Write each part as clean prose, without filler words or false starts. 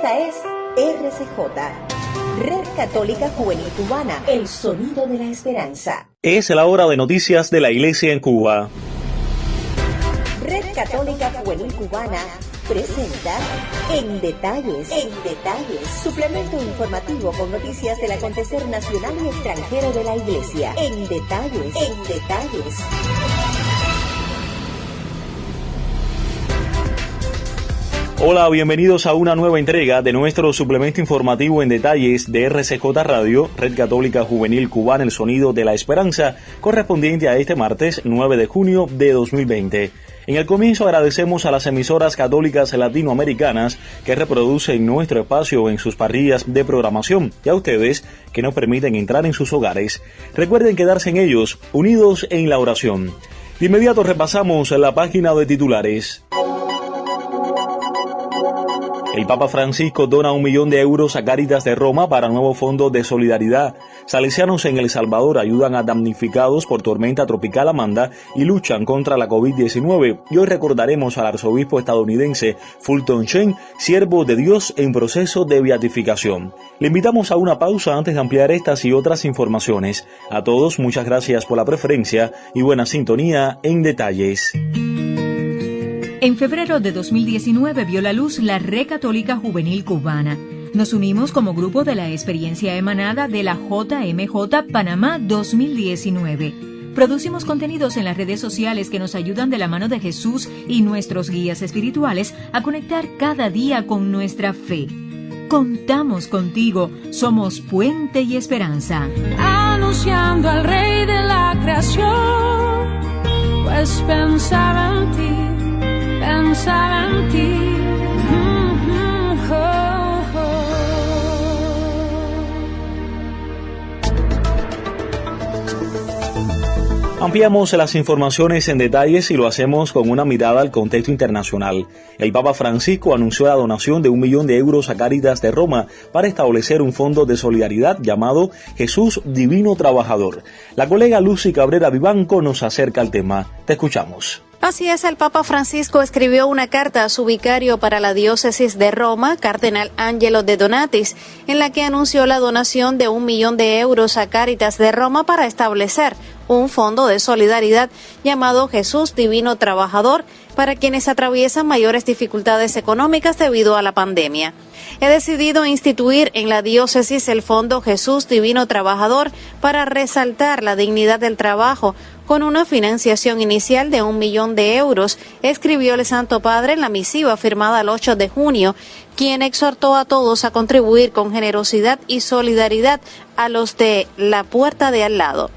Esta es RCJ, Red Católica Juvenil Cubana, el sonido de la esperanza. Es la hora de noticias de la Iglesia en Cuba. Red Católica Juvenil Cubana presenta En Detalles, suplemento informativo con noticias del acontecer nacional y extranjero de la Iglesia. En Detalles. Hola, bienvenidos a una nueva entrega de nuestro suplemento informativo En Detalles de RCJ Radio, Red Católica Juvenil Cubana, el sonido de la esperanza, correspondiente a este martes 9 de junio de 2020. En el comienzo agradecemos a las emisoras católicas latinoamericanas que reproducen nuestro espacio en sus parrillas de programación y a ustedes que nos permiten entrar en sus hogares. Recuerden quedarse en ellos, unidos en la oración. De inmediato repasamos la página de titulares. El Papa Francisco dona 1 millón de euros a Cáritas de Roma para nuevo fondo de solidaridad. Salesianos en El Salvador ayudan a damnificados por tormenta tropical Amanda y luchan contra la COVID-19. Y hoy recordaremos al arzobispo estadounidense Fulton Sheen, siervo de Dios en proceso de beatificación. Le invitamos a una pausa antes de ampliar estas y otras informaciones. A todos, muchas gracias por la preferencia y buena sintonía en Detalles. En febrero de 2019 vio la luz la Red Católica Juvenil Cubana. Nos unimos como grupo de la experiencia emanada de la JMJ Panamá 2019. Producimos contenidos en las redes sociales que nos ayudan de la mano de Jesús y nuestros guías espirituales a conectar cada día con nuestra fe. Contamos contigo, somos puente y esperanza. Anunciando al Rey de la creación, pues pensaba en ti. Pensaba en ti. Ampliamos las informaciones en detalles y lo hacemos con una mirada al contexto internacional. El Papa Francisco anunció la donación de 1 millón de euros a Cáritas de Roma para establecer un fondo de solidaridad llamado Jesús Divino Trabajador. La colega Lucy Cabrera Vivanco nos acerca al tema. Te escuchamos. Así es, el Papa Francisco escribió una carta a su vicario para la diócesis de Roma, Cardenal Angelo de Donatis, en la que anunció la donación de 1 millón de euros a Cáritas de Roma para establecer un fondo de solidaridad llamado Jesús Divino Trabajador para quienes atraviesan mayores dificultades económicas debido a la pandemia. He decidido instituir en la diócesis el Fondo Jesús Divino Trabajador para resaltar la dignidad del trabajo con una financiación inicial de 1 millón de euros, escribió el Santo Padre en la misiva firmada el 8 de junio, quien exhortó a todos a contribuir con generosidad y solidaridad a los de la puerta de al lado.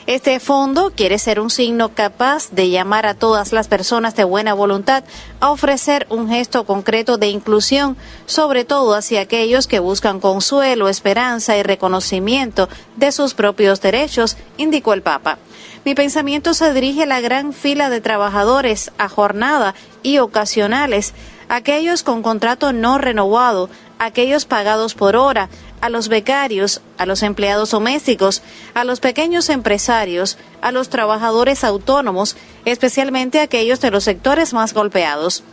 Este fondo quiere ser un signo capaz de llamar a todas las personas de buena voluntad a ofrecer un gesto concreto de inclusión, sobre todo hacia aquellos que buscan consuelo, esperanza y reconocimiento de sus propios derechos, indicó el Papa. Mi pensamiento se dirige a la gran fila de trabajadores a jornada y ocasionales, aquellos con contrato no renovado, aquellos pagados por hora, a los becarios, a los empleados domésticos, a los pequeños empresarios, a los trabajadores autónomos, especialmente aquellos de los sectores más golpeados.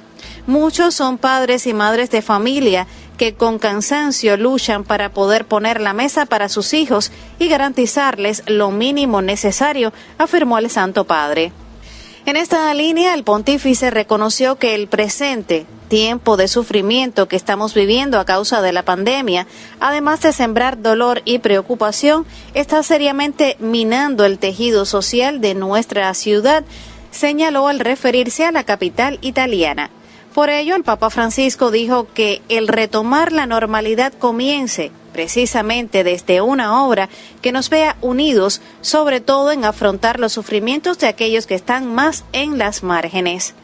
Muchos son padres y madres de familia que con cansancio luchan para poder poner la mesa para sus hijos y garantizarles lo mínimo necesario, afirmó el Santo Padre. En esta línea, el pontífice reconoció que el presente tiempo de sufrimiento que estamos viviendo a causa de la pandemia, además de sembrar dolor y preocupación, está seriamente minando el tejido social de nuestra ciudad, señaló al referirse a la capital italiana. Por ello, el Papa Francisco dijo que el retomar la normalidad comience precisamente desde una obra que nos vea unidos, sobre todo en afrontar los sufrimientos de aquellos que están más en las márgenes.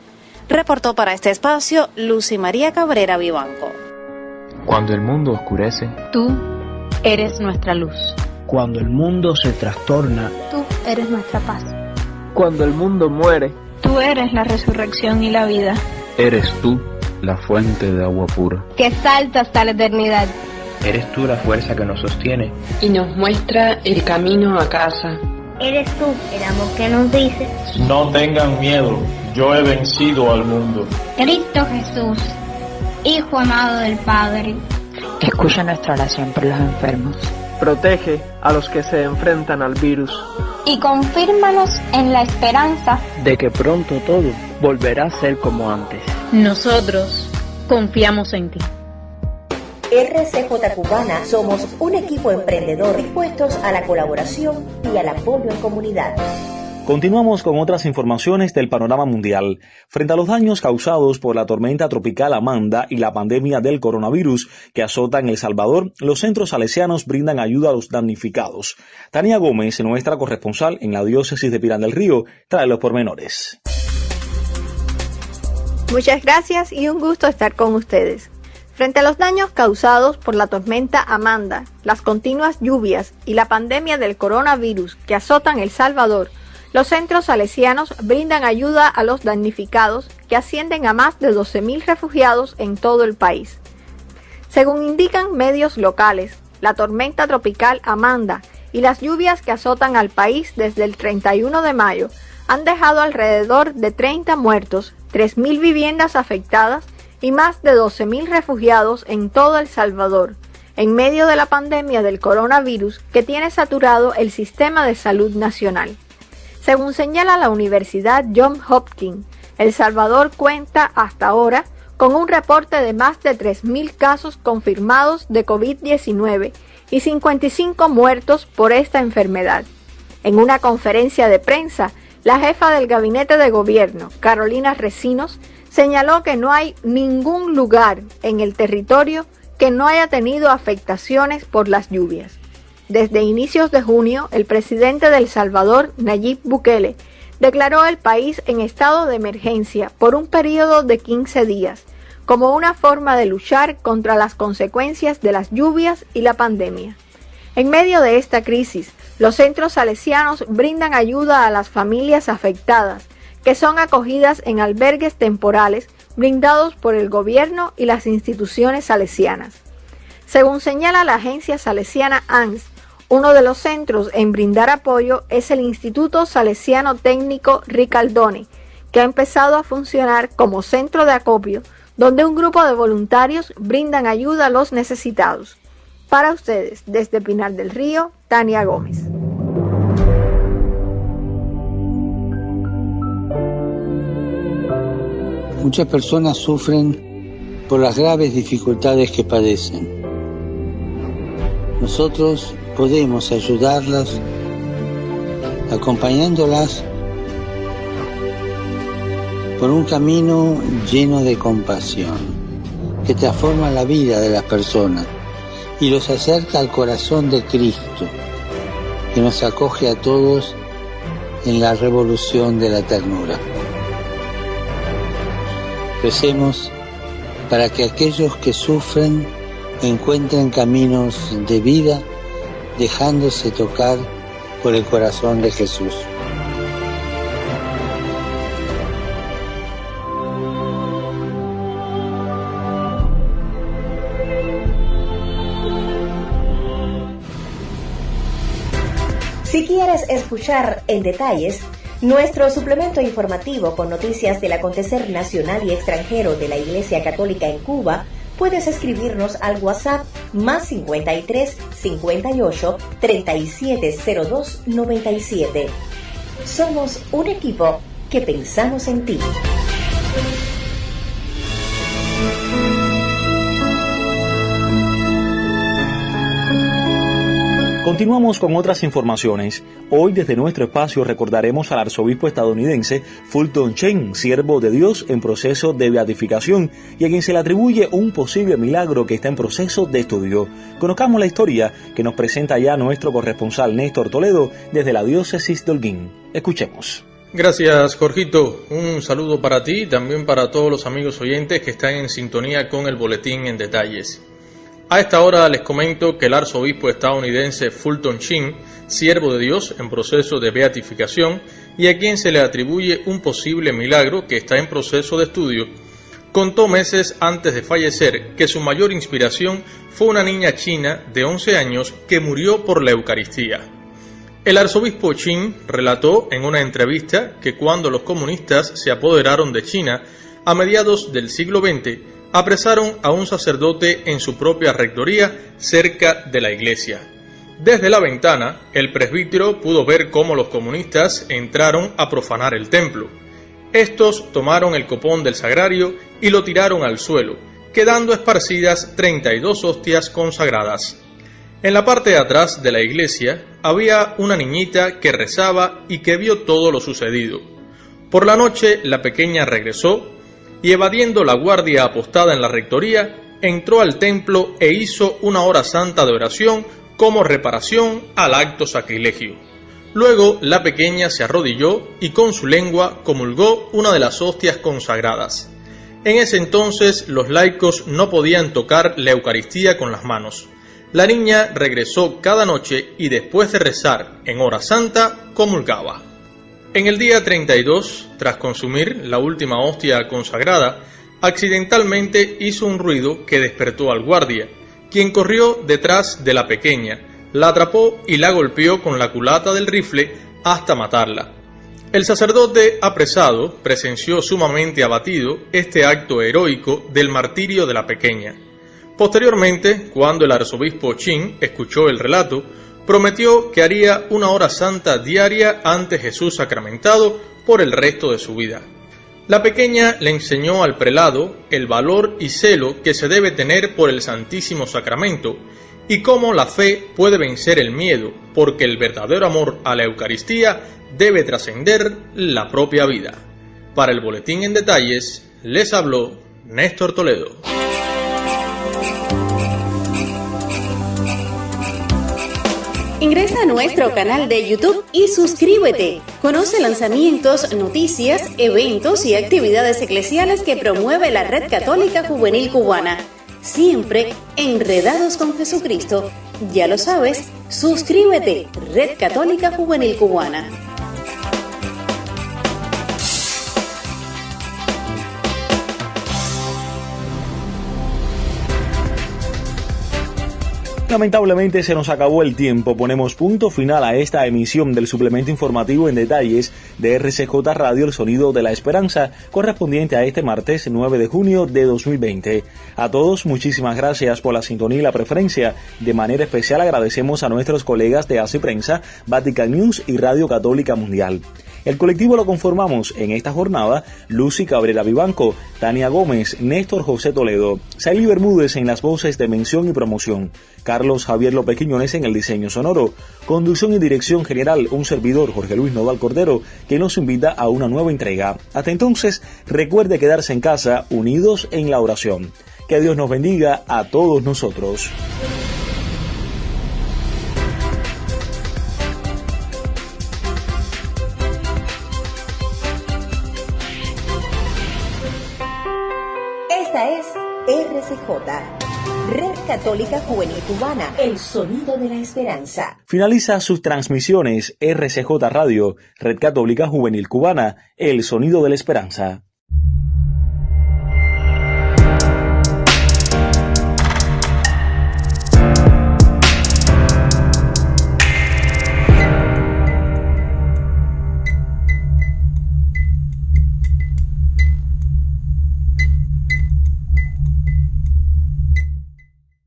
Reportó para este espacio Lucy María Cabrera Vivanco. Cuando el mundo oscurece, tú eres nuestra luz. Cuando el mundo se trastorna, tú eres nuestra paz. Cuando el mundo muere, tú eres la resurrección y la vida. Eres tú la fuente de agua pura, que salta hasta la eternidad. Eres tú la fuerza que nos sostiene y nos muestra el camino a casa. Eres tú el amor que nos dice: no tengan miedo, yo he vencido al mundo. Cristo Jesús, Hijo amado del Padre, Escucha nuestra oración por los enfermos. Protege a los que se enfrentan al virus. Y confírmanos en la esperanza de que pronto todo volverá a ser como antes. Nosotros confiamos en ti. RCJ Cubana somos un equipo emprendedor dispuestos a la colaboración y al apoyo en comunidad. Continuamos con otras informaciones del panorama mundial. Frente a los daños causados por la tormenta tropical Amanda y la pandemia del coronavirus que azotan El Salvador, los centros salesianos brindan ayuda a los damnificados. Tania Gómez, nuestra corresponsal en la diócesis de Pinar del Río, trae los pormenores. Muchas gracias y un gusto estar con ustedes. Frente a los daños causados por la tormenta Amanda, las continuas lluvias y la pandemia del coronavirus que azotan El Salvador, los centros salesianos brindan ayuda a los damnificados, que ascienden a más de 12.000 refugiados en todo el país. Según indican medios locales, la tormenta tropical Amanda y las lluvias que azotan al país desde el 31 de mayo han dejado alrededor de 30 muertos, 3.000 viviendas afectadas y más de 12.000 refugiados en todo El Salvador, en medio de la pandemia del coronavirus que tiene saturado el sistema de salud nacional. Según señala la Universidad Johns Hopkins, El Salvador cuenta hasta ahora con un reporte de más de 3.000 casos confirmados de COVID-19 y 55 muertos por esta enfermedad. En una conferencia de prensa, la jefa del gabinete de gobierno, Carolina Recinos, señaló que no hay ningún lugar en el territorio que no haya tenido afectaciones por las lluvias. Desde inicios de junio, el presidente de El Salvador, Nayib Bukele, declaró el país en estado de emergencia por un periodo de 15 días, como una forma de luchar contra las consecuencias de las lluvias y la pandemia. En medio de esta crisis, los centros salesianos brindan ayuda a las familias afectadas, que son acogidas en albergues temporales brindados por el gobierno y las instituciones salesianas. Según señala la agencia salesiana ANS, uno de los centros en brindar apoyo es el Instituto Salesiano Técnico Ricaldone, que ha empezado a funcionar como centro de acopio, donde un grupo de voluntarios brindan ayuda a los necesitados. Para ustedes, desde Pinar del Río, Tania Gómez. Muchas personas sufren por las graves dificultades que padecen. Nosotros podemos ayudarlas acompañándolas por un camino lleno de compasión que transforma la vida de las personas y los acerca al corazón de Cristo, que nos acoge a todos en la revolución de la ternura. Recemos para que aquellos que sufren encuentren caminos de vida, dejándose tocar por el corazón de Jesús. Si quieres escuchar en detalles nuestro suplemento informativo con noticias del acontecer nacional y extranjero de la Iglesia Católica en Cuba, puedes escribirnos al WhatsApp más 53 58 37 02 97. Somos un equipo que pensamos en ti. Continuamos con otras informaciones. Hoy desde nuestro espacio recordaremos al arzobispo estadounidense Fulton Sheen, siervo de Dios en proceso de beatificación y a quien se le atribuye un posible milagro que está en proceso de estudio. Conozcamos la historia que nos presenta ya nuestro corresponsal Néstor Toledo desde la diócesis de Holguín. Escuchemos. Gracias, Jorgito. Un saludo para ti y también para todos los amigos oyentes que están en sintonía con el boletín en detalles. A esta hora les comento que el arzobispo estadounidense Fulton Sheen, siervo de Dios en proceso de beatificación y a quien se le atribuye un posible milagro que está en proceso de estudio, contó meses antes de fallecer que su mayor inspiración fue una niña china de 11 años que murió por la Eucaristía. El arzobispo Sheen relató en una entrevista que cuando los comunistas se apoderaron de China a mediados del siglo XX, apresaron a un sacerdote en su propia rectoría cerca de la iglesia. Desde la ventana, el presbítero pudo ver cómo los comunistas entraron a profanar el templo. Estos tomaron el copón del sagrario y lo tiraron al suelo, quedando esparcidas 32 hostias consagradas. En la parte de atrás de la iglesia había una niñita que rezaba y que vio todo lo sucedido. Por la noche la pequeña regresó y, evadiendo la guardia apostada en la rectoría, entró al templo e hizo una hora santa de oración como reparación al acto sacrilegio. Luego la pequeña se arrodilló y con su lengua comulgó una de las hostias consagradas. En ese entonces los laicos no podían tocar la Eucaristía con las manos. La niña regresó cada noche y después de rezar en hora santa, comulgaba. En el día 32, tras consumir la última hostia consagrada, accidentalmente hizo un ruido que despertó al guardia, quien corrió detrás de la pequeña, la atrapó y la golpeó con la culata del rifle hasta matarla. El sacerdote apresado presenció sumamente abatido este acto heroico del martirio de la pequeña. Posteriormente, cuando el arzobispo Chin escuchó el relato, prometió que haría una hora santa diaria ante Jesús sacramentado por el resto de su vida. La pequeña le enseñó al prelado el valor y celo que se debe tener por el Santísimo Sacramento y cómo la fe puede vencer el miedo, porque el verdadero amor a la Eucaristía debe trascender la propia vida. Para el Boletín en Detalles, les habló Néstor Toledo. Ingresa a nuestro canal de YouTube y suscríbete. Conoce lanzamientos, noticias, eventos y actividades eclesiales que promueve la Red Católica Juvenil Cubana. Siempre enredados con Jesucristo. Ya lo sabes, suscríbete, Red Católica Juvenil Cubana. Lamentablemente se nos acabó el tiempo. Ponemos punto final a esta emisión del suplemento informativo en detalles de RCJ Radio, el sonido de la esperanza, correspondiente a este martes 9 de junio de 2020. A todos, muchísimas gracias por la sintonía y la preferencia. De manera especial agradecemos a nuestros colegas de Así Prensa, Vatican News y Radio Católica Mundial. El colectivo lo conformamos en esta jornada Lucy Cabrera Vivanco, Tania Gómez, Néstor José Toledo, Saily Bermúdez en las voces de mención y promoción, Carlos Javier López Quiñones en el diseño sonoro, conducción y dirección general, un servidor Jorge Luis Nodal Cordero, que nos invita a una nueva entrega. Hasta entonces, recuerde quedarse en casa unidos en la oración. Que Dios nos bendiga a todos nosotros. Esta es RCJ, Red Católica Juvenil Cubana, el sonido de la esperanza. Finaliza sus transmisiones RCJ Radio, Red Católica Juvenil Cubana, el sonido de la esperanza.